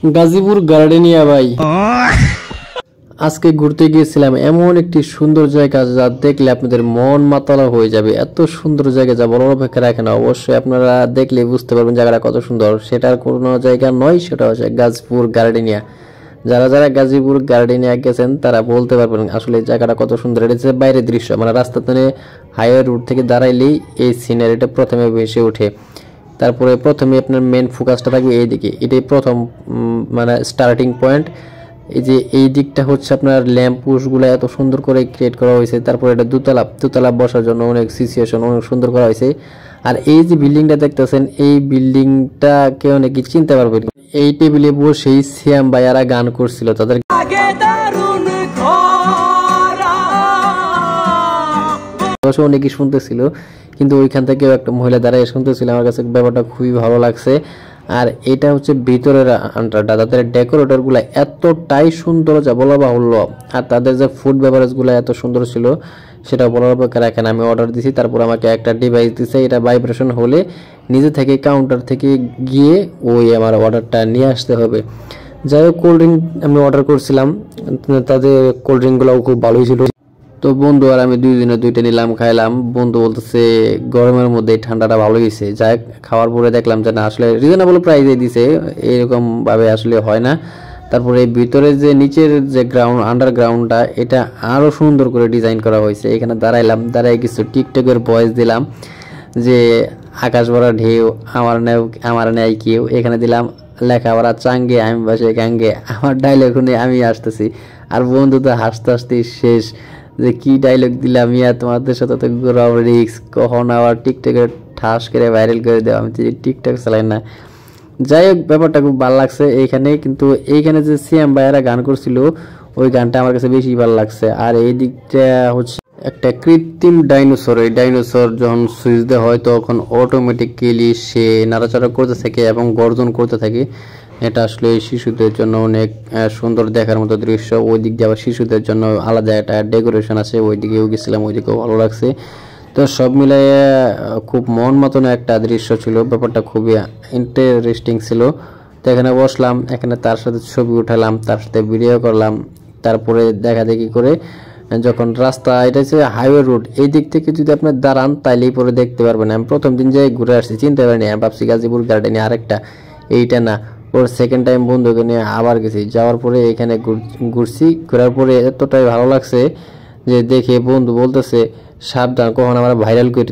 Gazipur gardenia ভাই আজকে ঘুরতে গিয়েছিলাম এমন একটি সুন্দর জায়গা যা দেখলে আপনাদের মন মাতালা হয়ে যাবে। এত সুন্দর জায়গা যা বলার অপেক্ষা রাখে না। অবশ্যই আপনারা দেখলে বুঝতে পারবেন জায়গাটা কত সুন্দর। সেটার কোনো জায়গা নয়, সেটা হচ্ছে গাজীপুর গার্ডেনিয়া। যারা যারা গাজীপুর গার্ডেনিয়া গেছেন তারা বলতে পারবেন আসলে জায়গাটা কত সুন্দর। এটা হচ্ছে বাইরের দৃশ্য, মানে রাস্তাতে হাইওয়ে রুট থেকে দাঁড়াইলেই এই সিনারিটা প্রথমে ভেসে ওঠে। তারপরে প্রথমে আপনার মেন ফোকাসটা থাকবে এই দিকে, এটাই প্রথম মানে স্টার্টিং পয়েন্ট। এই যে এই দিকটা হচ্ছে আপনার ল্যাম্প পোস্টগুলো এত সুন্দর করে ক্রিয়েট করা হয়েছে। তারপরে এটা দুতলা বসার জন্য অনেক সিচুয়েশন অনেক সুন্দর করা হয়েছে। আর এই যে বিল্ডিংটা দেখতেছেন, এই বিল্ডিংটাকে অনেকে চিনতে পারবেন। এই টেবিলে বসেই শ্যাম ভাইয়ারা গান করছিল, তাদের অনেকেই শুনতেছিল, কিন্তু ওইখান থেকেও একটা মহিলা দাঁড়ায় শুনতেছিল। আমার কাছে ব্যাপারটা খুবই ভালো লাগছে। আর এটা হচ্ছে ভিতরের আন্ডারটা, তাদের ডেকোরেটর গুলা এতটাই সুন্দর যা বলা বাহুল্য। আর তাদের যে ফুড বেভারেজ গুলা এত সুন্দর ছিল সেটা বলার অপেক্ষা রাখেন। আমি অর্ডার দিছি, তারপর আমাকে একটা ডিভাইস দিছে, এটা ভাইব্রেশন হলে নিজে থেকে কাউন্টার থেকে গিয়ে ওই আমার অর্ডারটা নিয়ে আসতে হবে। যাই হোক, কোল্ড ড্রিঙ্ক আমি অর্ডার করছিলাম, তাদের কোল্ড ড্রিঙ্কগুলোও খুব ভালোই ছিল। তো বন্ধু আর আমি দুইজনে দুইটা নিলাম, খাইলাম। বন্ধু বলতেছে গরমের মধ্যে ঠান্ডাটা ভালো হয়েছে। যাই খাওয়ার পরে দেখলাম যে না, আসলে রিজনেবল প্রাইসে দিছে, এরকম ভাবে আসলে হয় না। তারপরে ভিতরে যে নিচের যে গ্রাউন্ড আন্ডারগ্রাউন্ডটা, এটা আরো সুন্দর করে ডিজাইন করা হয়েছে। এখানে দাঁড়াইলাম, দাঁড়াই কিছু টিকটকের ভয়েস দিলাম যে আকাশ ভরা ঢেউ আমার নেই কেউ। এখানে দিলাম লেখাপড়া চাঙ্গে আমি বাসে গাঙ্গে, আমার ডায়লগ শুনে আমি আসতেছি। আর বন্ধু তো হাসতে হাসতেই শেষ যে কি ডায়লগ দিলাম, ইয়া তোমাদের সাথে তো ঘোরাও রিক্স, কখন আবার টিকটকে ঠাস করে ভাইরাল করে দেওয়া। আমি টিকটক চালাই না। যাই হোক, ব্যাপারটা খুব ভালো লাগছে এইখানে। কিন্তু এইখানে যে সিএম ভাইয়ারা গান করছিল ওই গানটা আমার কাছে বেশি ভালো লাগছে। আর এই দিকটা হচ্ছে একটা কৃত্রিম ডাইনোসর। এই ডাইনোসর যখন সুইচ দেওয়া হয় তখন অটোমেটিক্যালি সে নাড়াচাড়া করতে থাকে এবং গর্জন করতে থাকে। এটা আসলে শিশুদের জন্য অনেক সুন্দর দেখার মতো দৃশ্য। ওই দিক দিয়ে আবার শিশুদের জন্য আলাদা একটা ডেকোরেশন আছে, ওই দিকেও গেছিলাম, ওই দিকেও ভালো লাগছে। তো সব মিলিয়ে খুব মন মতন একটা দৃশ্য ছিল, ব্যাপারটা খুবই ইন্টারেস্টিং ছিল। তো এখানে বসলাম, এখানে তার সাথে ছবি উঠালাম, তার সাথে ভিডিও করলাম। তারপরে দেখাদেখি করে যখন রাস্তা, এটা হচ্ছে হাইওয়ে রোড, এই দিক থেকে যদি আপনার দাঁড়ান তাইলেই পরে দেখতে পারবেন। আমি প্রথম দিন যাই ঘুরে আসছি, চিনতে পারিনি, আমি ভাবছি গাজীপুর গার্ডেনে আরেকটা, এইটা না। ওর সেকেন্ড টাইম বন্ধুকে নিয়ে আবার গেছি, যাওয়ার পরে এখানে ঘুরছি। ঘোরার পরে এতটাই ভালো লাগছে যে দেখে বন্ধু বলতেছে সাবধান, কখন আমার ভাইরাল করে